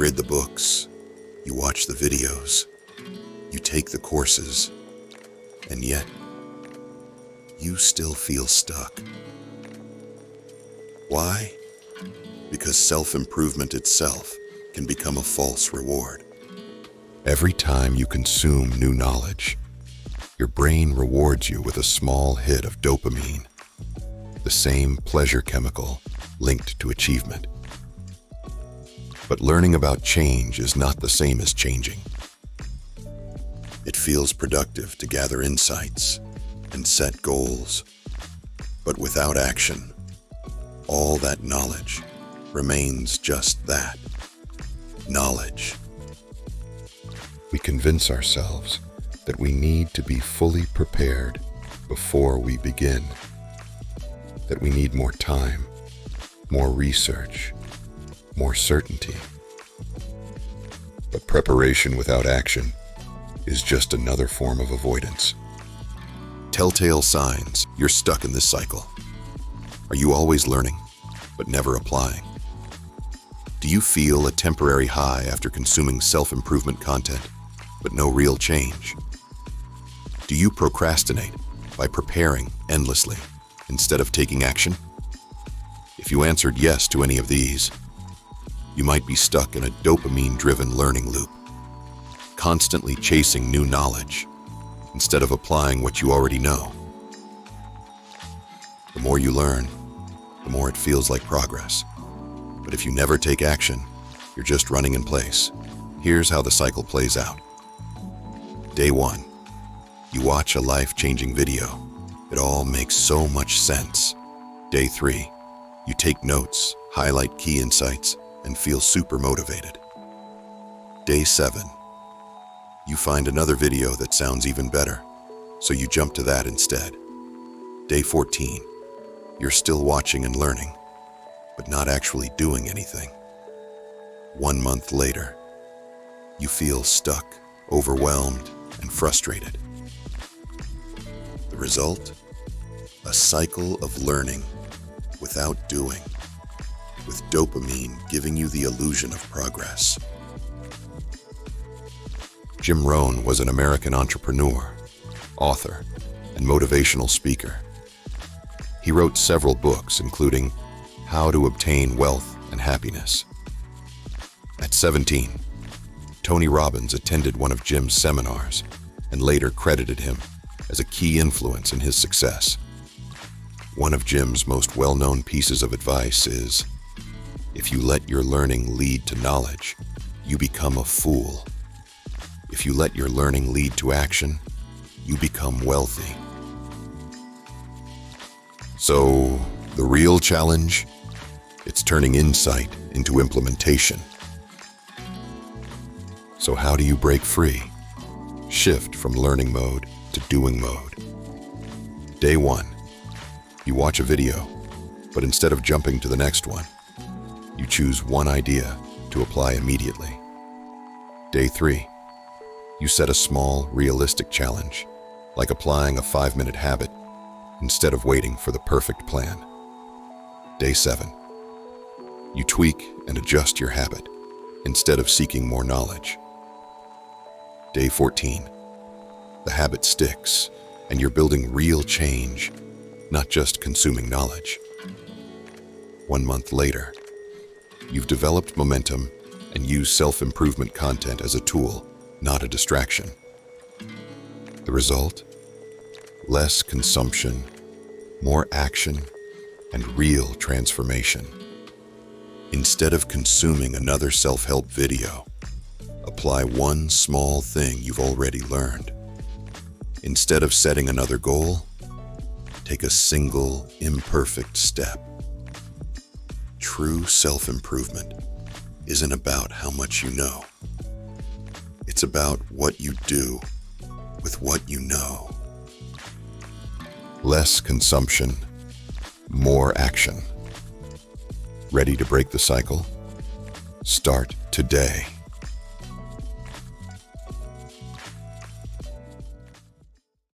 read the books, you watch the videos, you take the courses, and yet you still feel stuck. Why? Because self-improvement itself can become a false reward. Every time you consume new knowledge, your brain rewards you with a small hit of dopamine, the same pleasure chemical linked to achievement. But learning about change is not the same as changing. It feels productive to gather insights and set goals, but without action, all that knowledge remains just that, knowledge. We convince ourselves that we need to be fully prepared before we begin, that we need more time, more research, more certainty. But preparation without action is just another form of avoidance. Telltale signs you're stuck in this cycle. Are you always learning, but never applying? Do you feel a temporary high after consuming self-improvement content, but no real change? Do you procrastinate by preparing endlessly instead of taking action? If you answered yes to any of these, you might be stuck in a dopamine-driven learning loop, constantly chasing new knowledge instead of applying what you already know. The more you learn, the more it feels like progress. But if you never take action, you're just running in place. Here's how the cycle plays out. Day 1, you watch a life-changing video. It all makes so much sense. Day 3, you take notes, highlight key insights, and feel super motivated. Day 7, you find another video that sounds even better, so you jump to that instead. Day 14, you're still watching and learning, but not actually doing anything. 1 month later, you feel stuck, overwhelmed, and frustrated. The result? A cycle of learning without doing, with dopamine giving you the illusion of progress. Jim Rohn was an American entrepreneur, author, and motivational speaker. He wrote several books, including How to Obtain Wealth and Happiness. At 17, Tony Robbins attended one of Jim's seminars and later credited him as a key influence in his success. One of Jim's most well-known pieces of advice is, if you let your learning lead to knowledge, you become a fool. If you let your learning lead to action, you become wealthy. So, the real challenge? It's turning insight into implementation. So how do you break free? Shift from learning mode to doing mode. Day 1, you watch a video, but instead of jumping to the next one, you choose one idea to apply immediately. Day 3, you set a small, realistic challenge, like applying a 5-minute habit instead of waiting for the perfect plan. Day 7, you tweak and adjust your habit instead of seeking more knowledge. Day 14, the habit sticks and you're building real change, not just consuming knowledge. 1 month later, you've developed momentum and use self-improvement content as a tool, not a distraction. The result? Less consumption, more action, and real transformation. Instead of consuming another self-help video, apply one small thing you've already learned. Instead of setting another goal, take a single, imperfect step. True self-improvement isn't about how much you know. It's about what you do with what you know. Less consumption, more action. Ready to break the cycle? Start today.